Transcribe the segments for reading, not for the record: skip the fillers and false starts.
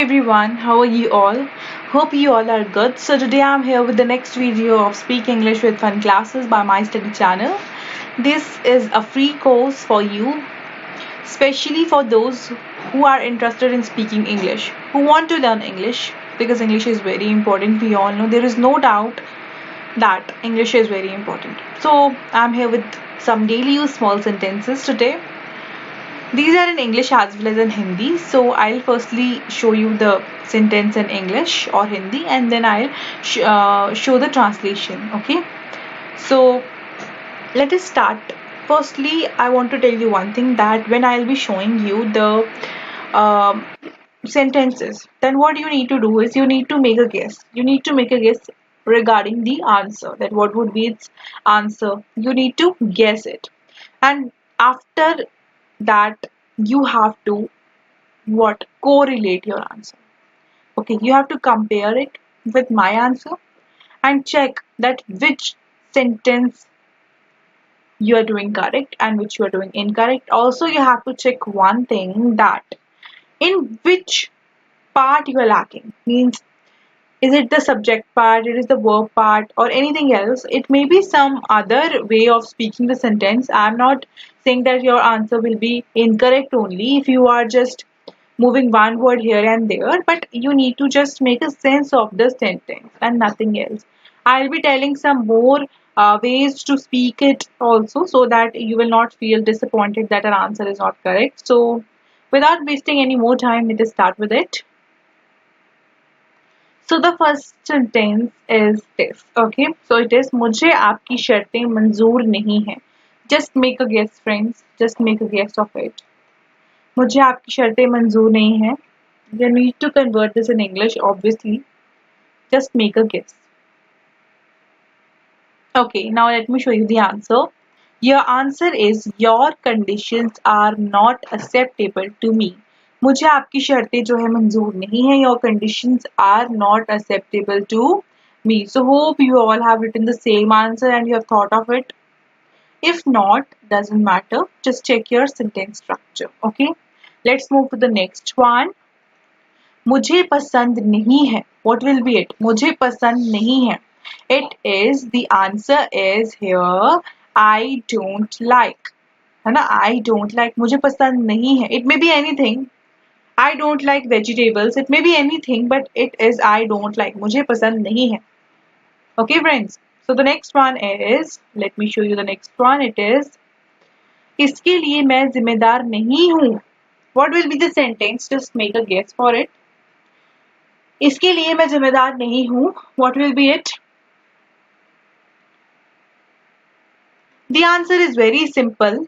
everyone, how are you all? Hope you all are good. So today I'm here with the next video of Speak English with Fun classes by my study channel. This is a free course for you, especially for those who are interested in speaking English, who want to learn English because English is very important. We all know there is no doubt that English is very important. So I'm here with some daily use small sentences today. These are in English as well as in Hindi. So I'll firstly show you the sentence in English or Hindi and then I'll show the translation. Okay. So let us start. Firstly, I want to tell you one thing that when I'll be showing you the um sentences, then what you need to do is you need to make a guess. You need to make a guess regarding the answer. That what would be its answer. You need to guess it. And after that you have to what correlate your answer. Okay, you have to compare it with my answer and check that which sentence you are doing correct and which you are doing incorrect. Also you have to check one thing, that in which part you are lacking. Means, is it the subject part, it is the verb part, or anything else? It may be some other way of speaking the sentence. I'm not saying that your answer will be incorrect only if you are just moving one word here and there, but you need to just make a sense of the sentence and nothing else. I'll be telling some more ways to speak it also, so that you will not feel disappointed that an answer is not correct. So without wasting any more time, let us start with it. So the first sentence is this. Okay, so it is मुझे आपकी शर्तें मंजूर नहीं हैं. Just make a guess, friends. Just make a guess of it. मुझे आपकी शर्तें मंजूर नहीं हैं. You need to convert this in English, obviously. Just make a guess. Okay, now let me show you the answer. Your answer is your conditions are not acceptable to me. मुझे आपकी शर्तें जो है मंजूर नहीं है. Your conditions are not acceptable to me. So hope you all have written the same answer and you have thought of it. If not, doesn't matter. Just check your sentence structure. Okay. Let's move to the next one. मुझे पसंद नहीं है. What will be it? मुझे पसंद नहीं है. It is, the answer is here, I don't like. है ना? I don't like. मुझे पसंद नहीं है. It may be anything. I don't like vegetables. It may be anything, but it is I don't like. मुझे पसंद नहीं है. Okay, friends. So the next one is, let me show you the next one. It is, इसके लिए मैं जिम्मेदार नहीं हूँ. What will be the sentence? Just make a guess for it. इसके लिए मैं जिम्मेदार नहीं हूँ. What will be it? The answer is very simple.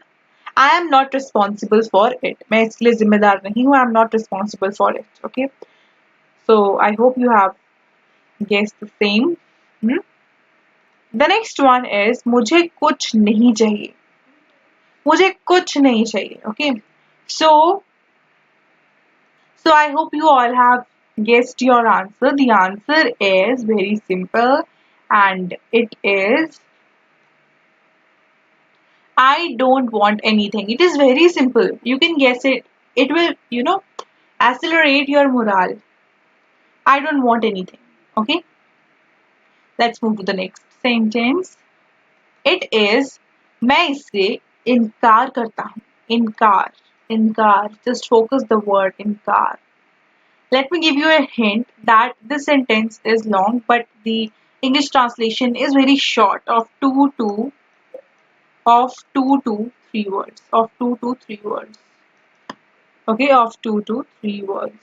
I am not responsible for it. मैं इसके लिए जिम्मेदार नहीं हूँ. I am not responsible for it. Okay. So I hope you have guessed the same. The next one is मुझे कुछ नहीं चाहिए. मुझे कुछ नहीं चाहिए. Okay. So I hope you all have guessed your answer. The answer is very simple and it is I don't want anything. It is very simple. You can guess it. It will, accelerate your morale. I don't want anything. Okay. Let's move to the next sentence. It is मैं इससे इनकार करता हूँ. इनकार. Inkar. Just focus the word inkar. Let me give you a hint that this sentence is long, but the English translation is very short, of two to three words. Of 2 to 3 words. Okay, of 2 to 3 words.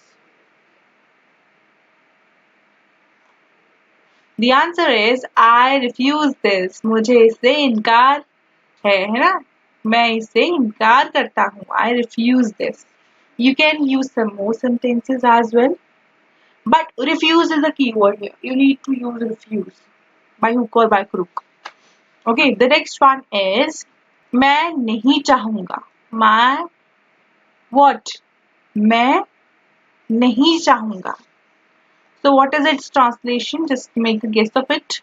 The answer is I refuse this. मुझे इससे इनकार है ना? मैं इससे इनकार करता हूँ. I refuse this. You can use some more sentences as well. But refuse is the key word here. You need to use refuse. By hook or by crook. Okay, the next one is मैं नहीं चाहूँगा. मैं what? मैं नहीं चाहूँगा. So what is its translation? Just make a guess of it.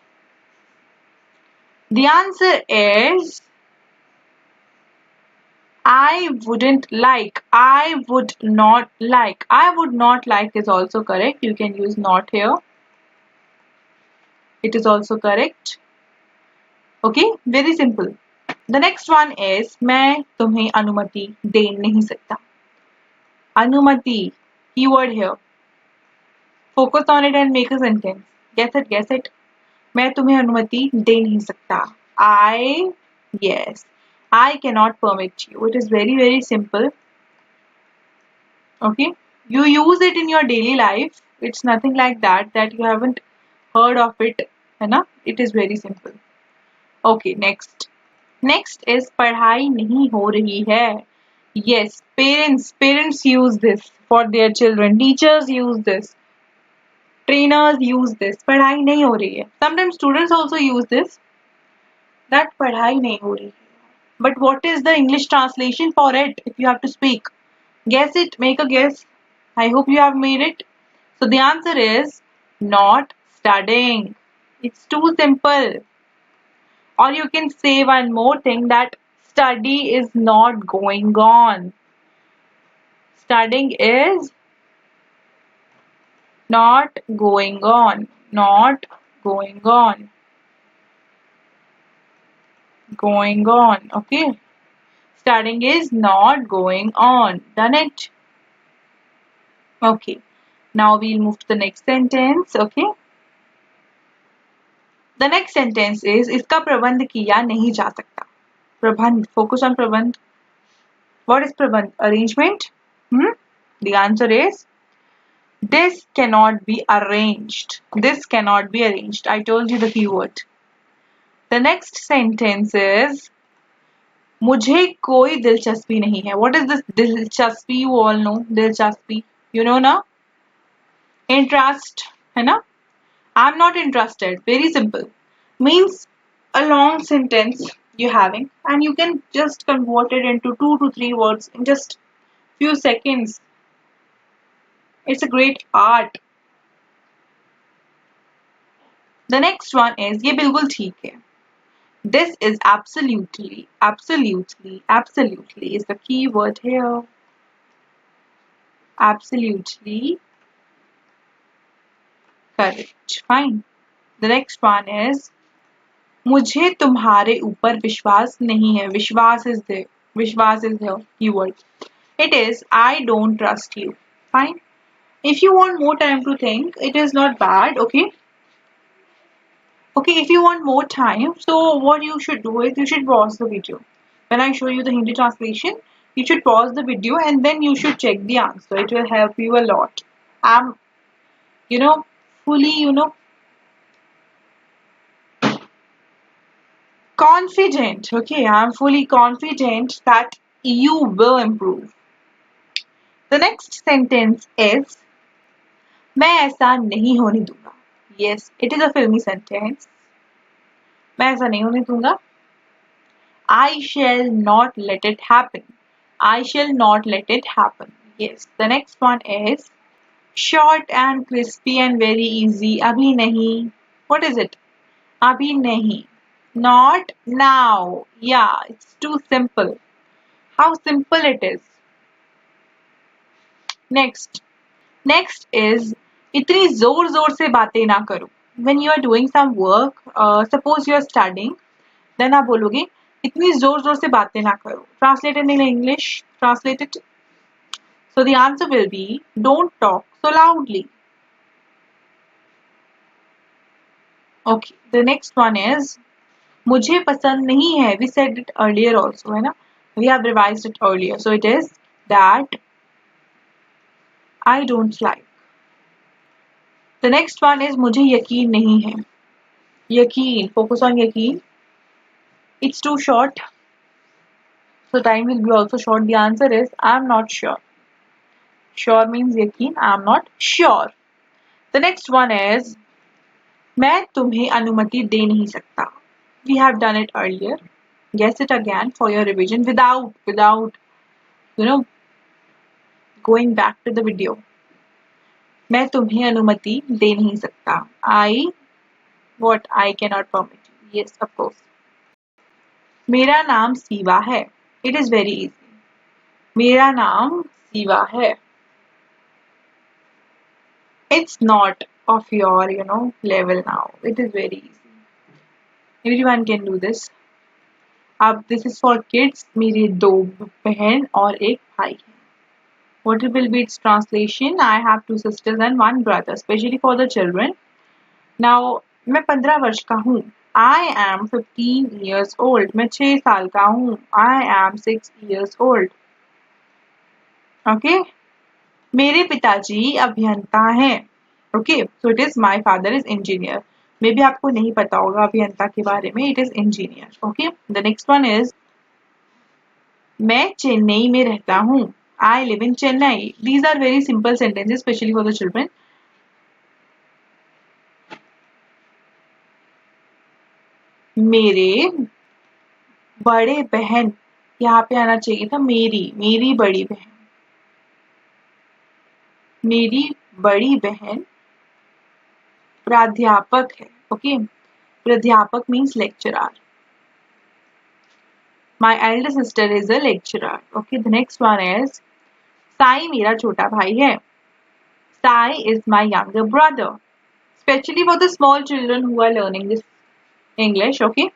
The answer is I wouldn't like. I would not like. I would not like is also correct. You can use not here. It is also correct. Okay, very simple. The next one is मैं तुम्हें अनुमति दे नहीं सकता. अनुमति, keyword here. Focus on it and make a sentence. Guess it, guess it. मैं तुम्हें अनुमति दे नहीं सकता. Yes. I cannot permit you. It is very, very simple. Okay. You use it in your daily life. It's nothing like that you haven't heard of it. है ना? It is very simple. Okay, next. Next is पढ़ाई नहीं हो रही है. Yes, parents use this for their children. Teachers use this. Trainers use this. पढ़ाई नहीं हो रही है. Sometimes students also use this. That पढ़ाई नहीं हो रही है. But what is the English translation for it if you have to speak? Guess it. Make a guess. I hope you have made it. So the answer is not studying. It's too simple. Or you can say one more thing, that study is not going on. Studying is not going on. Not going on. Going on. Okay. Studying is not going on. Done it? Okay. Now we'll move to the next sentence. Okay. The next sentence is इसका प्रबंध किया नहीं जा सकता. प्रबंध. Focus on प्रबंध. What is प्रबंध? Arrangement? The answer is this cannot be arranged. This cannot be arranged. I told you the keyword. The next sentence is मुझे कोई दिलचस्पी नहीं है. What is this दिलचस्पी? You all know दिलचस्पी. You know ना? Interest है ना? I'm not interested. Very simple. Means a long sentence you're having and you can just convert it into 2 to 3 words in just few seconds. It's a great art. The next one is ये बिल्कुल ठीक है. This is absolutely is the key word here. Absolutely correct. Fine. The next one is मुझे तुम्हारे ऊपर विश्वास नहीं है. विश्वास is there. विश्वास is the keyword. It is I don't trust you. Fine. If you want more time to think, it is not bad. Okay. Okay, if you want more time, so what you should do is you should pause the video. When I show you the Hindi translation, you should pause the video and then you should check the answer. It will help you a lot. I'm, fully, confident. Okay, I'm fully confident that you will improve. The next sentence is मैं ऐसा नहीं होने दूंगा. Yes, it is a filmy sentence. मैं ऐसा नहीं होने दूंगा. I shall not let it happen. I shall not let it happen. Yes. The next one is short and crispy and very easy. Abhi nahi. What is it? Abhi nahi. Not now. Yeah, it's too simple. How simple it is. Next. Next is इतनी जोर जोर से बातें ना करो. When you are doing some work, suppose you are studying, then आप बोलोगे इतनी जोर जोर से बातें ना करो. Translated in English. Translate it. So the answer will be don't talk so loudly. Okay. The next one is मुझे पसंद नहीं है. We said it earlier also, है ना? We have revised it earlier. So it is that I don't like. The next one is मुझे यकीन नहीं है. यकीन. Focus on यकीन. It's too short. So time will be also short. The answer is I'm not sure. Sure means यकीन. I'm not sure. The next one is मैं तुम्हें अनुमति दे नहीं सकता. We have done it earlier. Guess it again for your revision without going back to the video. मैं तुम्हें अनुमति दे नहीं सकता. I cannot permit you. Yes, of course. मेरा नाम सीवा है. It is very easy. मेरा नाम शिवा है. It's not of your, level now. It is very easy. Everyone can do this. अब this is for kids. मेरी 2 बहन और 1 भाई है. What will be its translation? I have 2 sisters and 1 brother, especially for the children. Now, मैं 15 वर्ष का हूँ. I am 15 years old. मैं 6 साल का हूँ. I am 6 years old. Okay? मेरे पिताजी अभियंता हैं. Okay, so it is my father is engineer. मे भी आपको नहीं पता होगा अभियंता के बारे में. It is engineer. Okay, the next one is मैं चेन्नई में रहता हूँ. I live in Chennai. These are very simple sentences, especially for the children. मेरे बड़े बहन, यहाँ पे आना चाहिए था मेरी बड़ी बहन. मेरी बड़ी बहन प्राध्यापक है. ओके, प्राध्यापक means lecturer. My elder sister is a lecturer. Okay, the next one is Sai मेरा छोटा भाई है. Sai is my younger brother. Especially for the small children who are learning this English. Okay,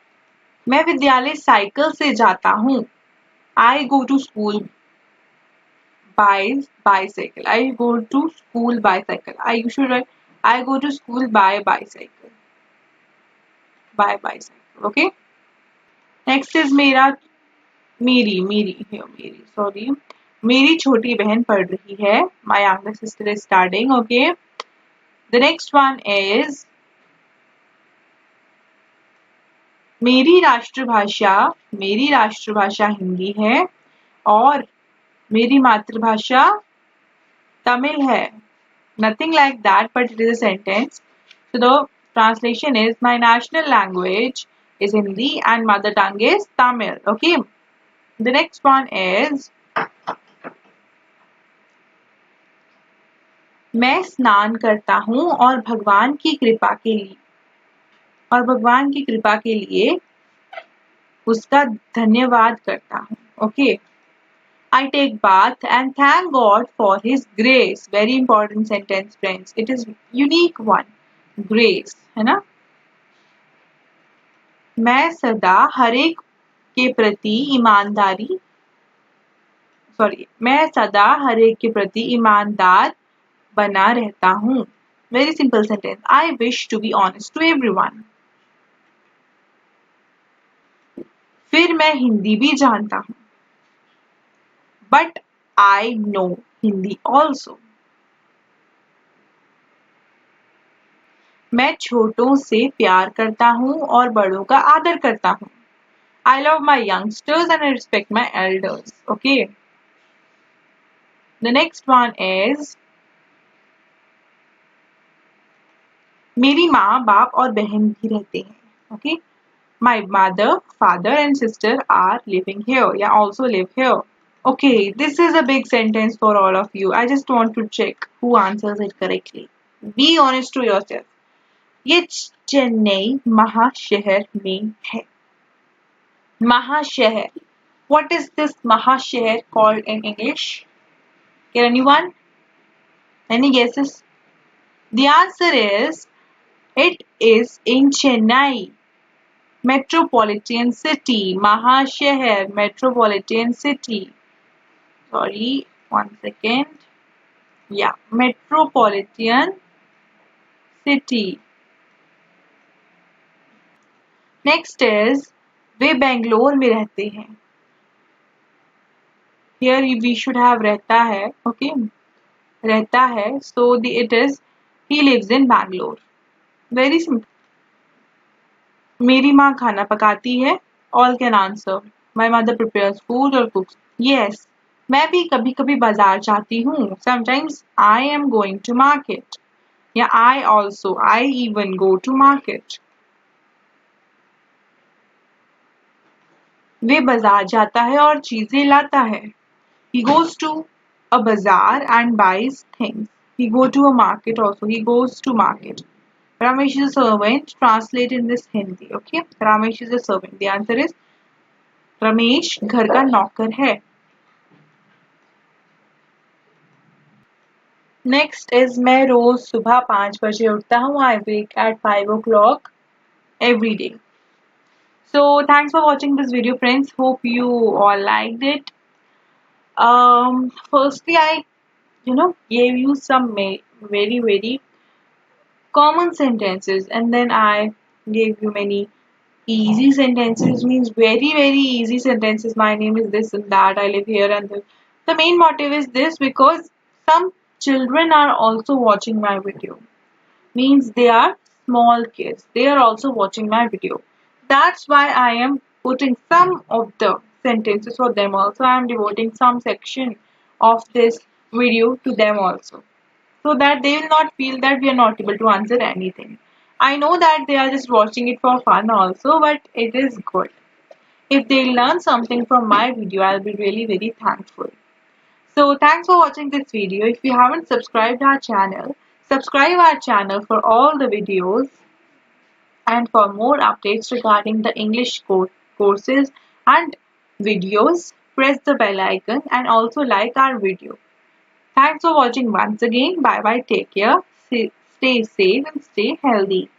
मैं विद्यालय साइकिल से जाता हूँ. I go to school by bicycle. I go to school bicycle. I should write I go to school by bicycle. By bicycle. Okay. Next is मेरी छोटी बहन पढ़ रही है. My younger sister is studying. Okay. The next one is मेरी राष्ट्रभाषा हिंदी है और मेरी मातृभाषा तमिल है. Nothing like that, but it is a sentence. So the translation is my national language is Hindi and mother tongue is Tamil. Okay. The next one is मैं स्नान करता हूँ और भगवान की कृपा के लिए उसका धन्यवाद करता हूँ. Okay. I take bath and thank God for His grace. Very important sentence, friends. It is unique one. Grace, है ना? मैं सदा हर के प्रति ईमानदार बना रहता हूँ. Very simple sentence. I wish to be honest to everyone. फिर मैं हिंदी भी जानता हूँ. But I know Hindi also. मैं छोटों से प्यार करता हूँ और बड़ों का आदर करता हूँ. I love my youngsters and I respect my elders. Okay. The next one is मेरी माँ बाप और बहन भी रहते हैं. Okay. My mother, father and sister are living here. Yeah, also live here. Okay, this is a big sentence for all of you. I just want to check who answers it correctly. Be honest to yourself. ये चेन्नई महाशहर में है. Mahashahar. What is this Mahashahar called in English? Can anyone? Any guesses? The answer is it is in Chennai. Metropolitan city. Mahashahar. Metropolitan city. Sorry, one second. Yeah, metropolitan city. Next is वे बेंगलोर में रहते हैं. Here we should have रहता है. Okay, रहता है. So it is he lives in Bangalore. Very simple. मेरी माँ खाना पकाती है. All can answer. My mother prepares food or cooks. Yes. मैं भी कभी-कभी बाजार जाती हूँ. Sometimes I am going to market. Yeah, I even go to market. वे बाजार जाता है और चीजें लाता है. He goes to a bazaar and buys things. He go to a market also. He goes to market. Ramesh is a servant. Translate in this Hindi. Okay. Ramesh is a servant. The answer is Ramesh घर का नौकर है. Next is मैं रोज सुबह 5 बजे उठता हूँ. आई वेक eight 5 o'clock every day. So thanks for watching this video, friends. Hope you all liked it. Firstly, I gave you some very common sentences, and then I gave you many easy sentences. Means very easy sentences. My name is this and that. I live here and this. The main motive is this because some children are also watching my video. Means they are small kids. They are also watching my video. That's why I am putting some of the sentences for them also. I am devoting some section of this video to them also, so that they will not feel that we are not able to answer anything. I know that they are just watching it for fun also, but it is good. If they learn something from my video, I'll be really very thankful. So thanks for watching this video. If you haven't subscribed our channel, subscribe our channel for all the videos, and for more updates regarding the English courses and videos, press the bell icon and also like our video. Thanks for watching once again. Bye bye. Take care. Stay safe and stay healthy.